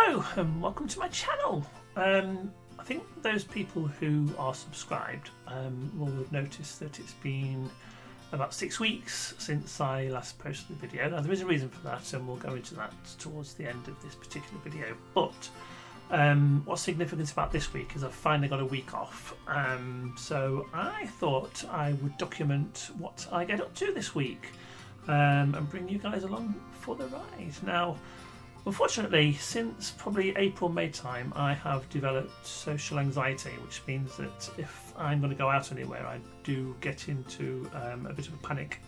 Hello and welcome to my channel. I think those people who are subscribed will have noticed that it's been about 6 weeks since I last posted a video. Now there is a reason for that and we'll go into that towards the end of this particular video, but what's significant about this week is I've finally got a week off, so I thought I would document what I get up to this week and bring you guys along for the ride. Now unfortunately, since probably April-May time, I have developed social anxiety, which means that if I'm going to go out anywhere, I do get into a bit of a panic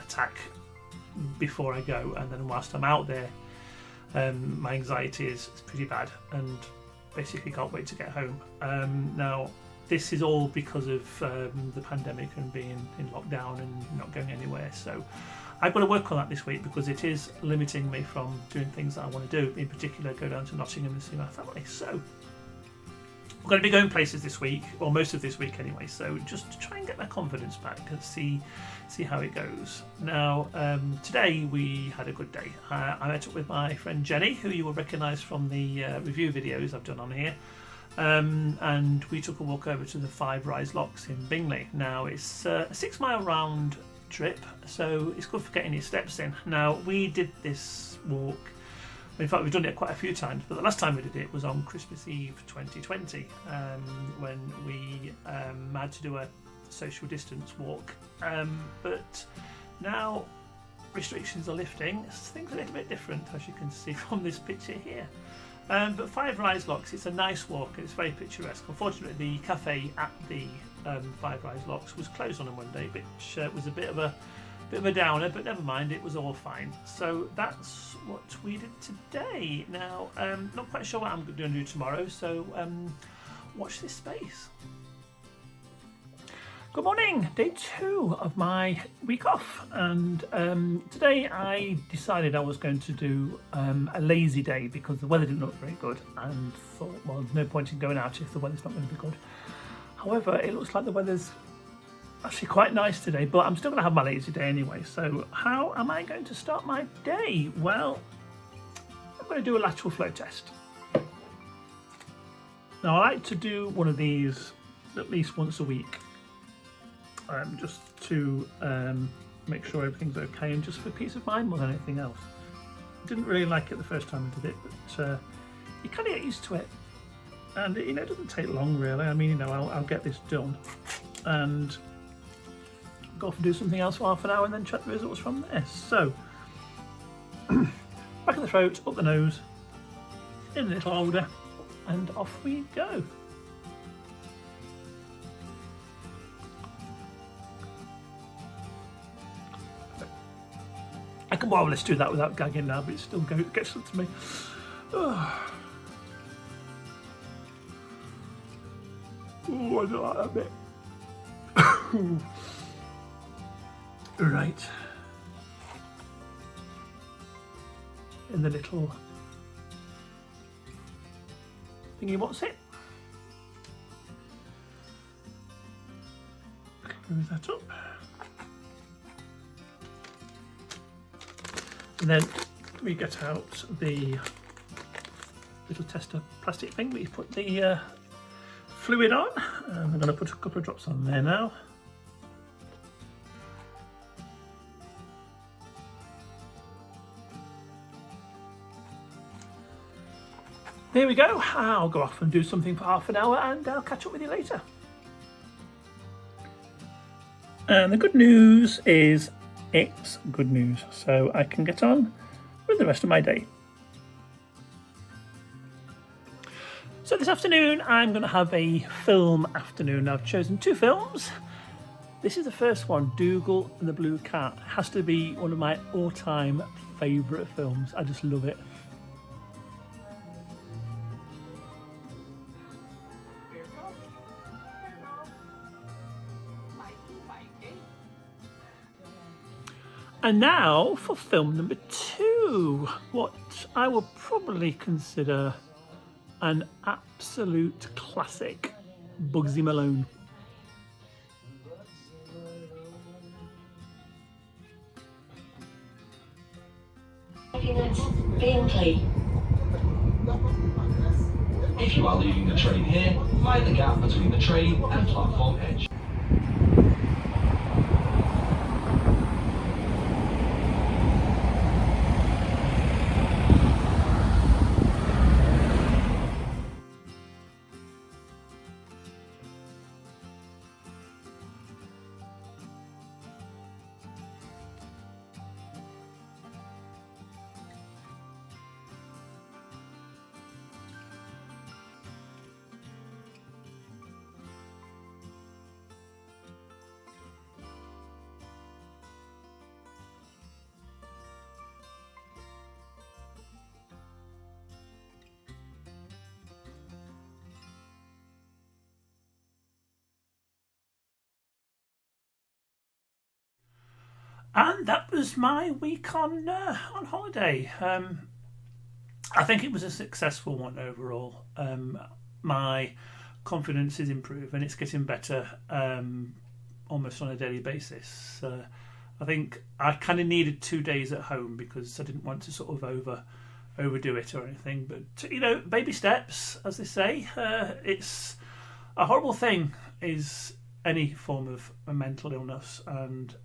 attack before I go, and then whilst I'm out there, my anxiety is pretty bad and basically can't wait to get home. Now, this is all because of the pandemic and being in lockdown and not going anywhere, so I've got to work on that this week because it is limiting me from doing things that I want to do, in particular go down to Nottingham and see my family. So we're going to be going places this week, or most of this week anyway, so just to try and get my confidence back and see how it goes. Now today we had a good day. I met up with my friend Jenny, who you will recognise from the review videos I've done on here, and we took a walk over to the Five Rise Locks in Bingley. Now it's a 6 mile round trip, so it's good for getting your steps in. Now we did this walk, in fact we've done it quite a few times, but the last time we did it was on Christmas Eve 2020 when we had to do a social distance walk, but now restrictions are lifting, things are a little bit different, as you can see from this picture here. But Five Rise Locks, it's a nice walk and it's very picturesque. Unfortunately the cafe at the Five Rise Locks was closed on a Monday, which was a bit of a downer, but never mind, it was all fine. So that's what we did today. Now not quite sure what I'm going to do tomorrow, so watch this space. Good morning, day 2 of my week off, and today I decided I was going to do a lazy day because the weather didn't look very good, and thought, well, there's no point in going out if the weather's not going to be good. However, it looks like the weather's actually quite nice today, but I'm still going to have my lazy day anyway. So how am I going to start my day? Well, I'm going to do a lateral flow test. Now I like to do one of these at least once a week, just to make sure everything's okay and just for peace of mind more than anything else. I didn't really like it the first time I did it, but you kind of get used to it, and it doesn't take long really. I mean, I'll get this done and go off and do something else for half an hour and then check the results from there. So back of the throat, up the nose, in a little holder, and off we go. I can more or less do that without gagging now, but it still gets up to me. Oh, I don't like that bit. Right. In the little thingy, what's it? Close that up. And then we get out the little tester plastic thing we put the fluid on. I'm going to put a couple of drops on there now. There we go. I'll go off and do something for half an hour and I'll catch up with you later. And the good news is it's good news, so I can get on with the rest of my day. So this afternoon I'm going to have a film afternoon. I've chosen 2 films. This is the first one, Dougal and the Blue Cat. It has to be one of my all-time favourite films. I just love it. And now for film number 2, what I will probably consider an absolute classic, Bugsy Malone. Bingley. If you are leaving the train here, find the gap between the train and platform edge. And that was my week on holiday. I think it was a successful one overall. My confidence is improving. It's getting better almost on a daily basis. I think I kind of needed 2 days at home because I didn't want to sort of overdo it or anything. But, you know, baby steps, as they say. It's a horrible thing is any form of a mental illness, and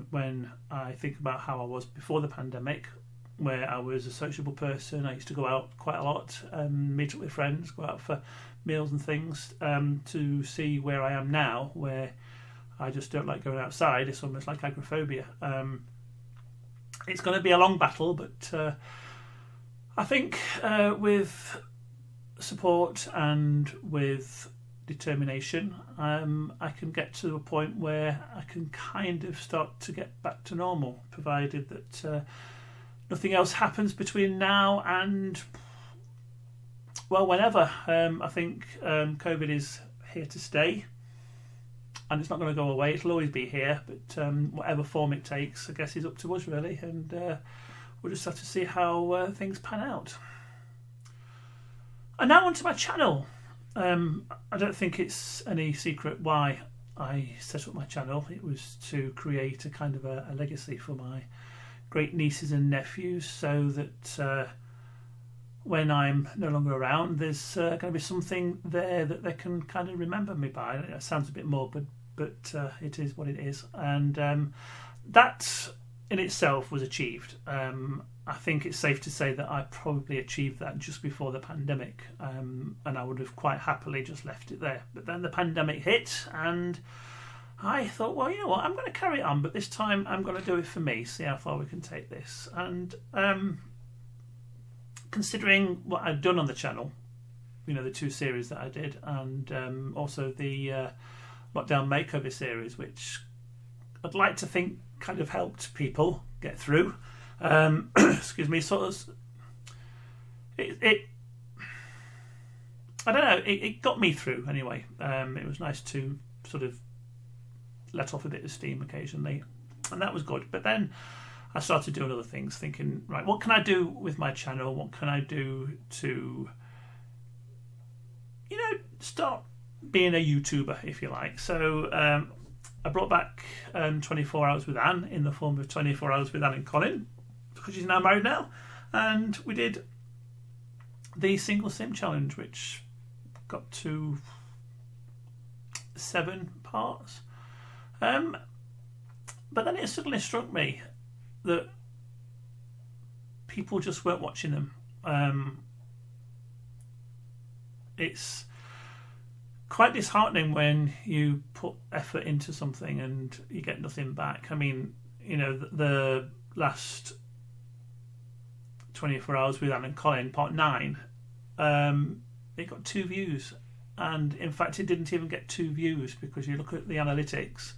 when I think about how I was before the pandemic, where I was a sociable person, I used to go out quite a lot, meet up with friends, go out for meals and things, to see where I am now, where I just don't like going outside. It's almost like agoraphobia. It's going to be a long battle, but I think with support and with determination, I can get to a point where I can kind of start to get back to normal, provided that nothing else happens between now and, well, whenever. I think COVID is here to stay, and it's not going to go away. It'll always be here, but whatever form it takes, I guess, is up to us, really, and we'll just have to see how things pan out. And now onto my channel. I don't think it's any secret why I set up my channel. It was to create a kind of a legacy for my great nieces and nephews, so that when I'm no longer around, there's going to be something there that they can kind of remember me by. It sounds a bit morbid, but it is what it is. And that in itself was achieved. I think it's safe to say that I probably achieved that just before the pandemic, and I would have quite happily just left it there. But then the pandemic hit, and I thought, well, you know what, I'm going to carry on, but this time I'm going to do it for me, see how far we can take this. And considering what I'd done on the channel, you know, the 2 series that I did, and also the lockdown makeover series, which I'd like to think kind of helped people get through. Excuse me, sort of. It I don't know. It got me through anyway. It was nice to sort of let off a bit of steam occasionally, and that was good. But then I started doing other things, thinking, right, what can I do with my channel? What can I do to, you know, start being a YouTuber, if you like? So I brought back 24 Hours with Anne in the form of 24 Hours with Anne and Colin, because she's now married now, and we did the single sim challenge, which got to 7 parts. But then it suddenly struck me that people just weren't watching them. It's quite disheartening when you put effort into something and you get nothing back. I mean, you know, the last 24 Hours with Anne and Colin, part 9, it got 2 views, and in fact it didn't even get 2 views, because you look at the analytics,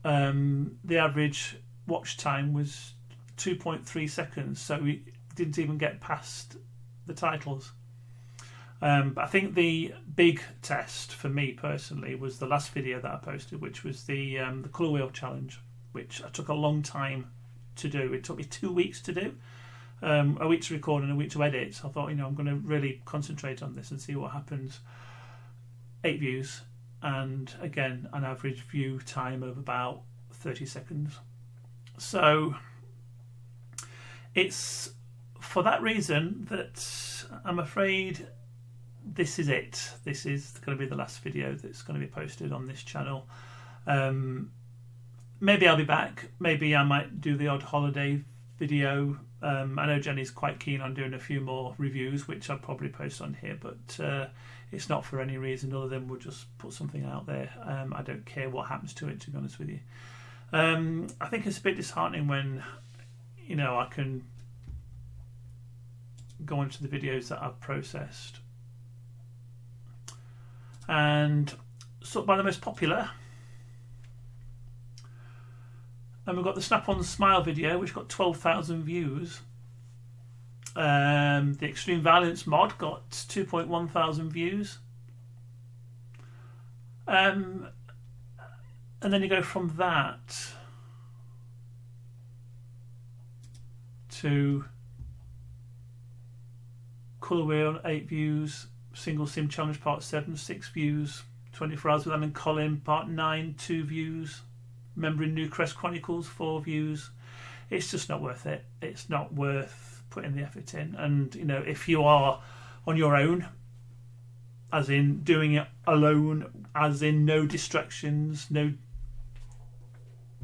the average watch time was 2.3 seconds, so we didn't even get past the titles. But I think the big test for me personally was the last video that I posted, which was the colour wheel challenge, which I took a long time to do. It took me 2 weeks to do. A week to record and a week to edit. So I thought, you know, I'm going to really concentrate on this and see what happens. 8 views, and again, an average view time of about 30 seconds. So it's for that reason that I'm afraid this is it. This is going to be the last video that's going to be posted on this channel. Maybe I'll be back. Maybe I might do the odd holiday video. I know Jenny's quite keen on doing a few more reviews, which I'll probably post on here, but it's not for any reason other than we'll just put something out there. I don't care what happens to it, to be honest with you. I think it's a bit disheartening when, you know, I can go into the videos that I've processed and sort by the most popular. And we've got the Snap-on Smile video, which got 12,000 views. The Extreme Violence mod got 2.1 thousand views. And then you go from that to Colour Wheel, 8 views. Single Sim Challenge Part 7, 6 views. 24 Hours with Alan Colin Part 9, 2 views. Remembering Newcrest Chronicles, 4 views. It's just not worth it. It's not worth putting the effort in. And, you know, if you are on your own, as in doing it alone, as in no distractions, no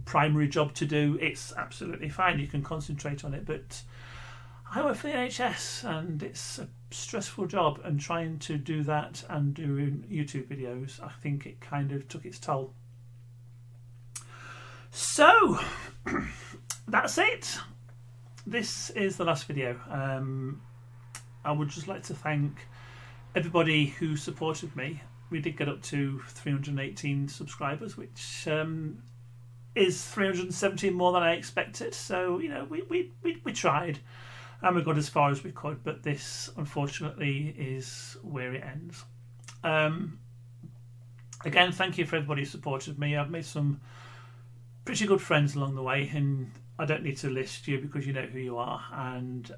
primary job to do, it's absolutely fine. You can concentrate on it. But I work for the NHS and it's a stressful job, and trying to do that and doing YouTube videos, I think it kind of took its toll. So that's it. This is the last video. I would just like to thank everybody who supported me. We did get up to 318 subscribers, which is 317 more than I expected. So, you know, we tried and we got as far as we could, but this unfortunately is where it ends. Again, thank you for everybody who supported me. I've made some pretty good friends along the way, and I don't need to list you because you know who you are. And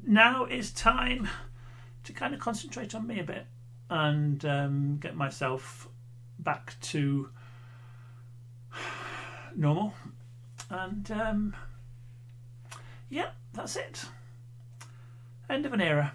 now it's time to kind of concentrate on me a bit and get myself back to normal. And yeah, that's it. End of an era.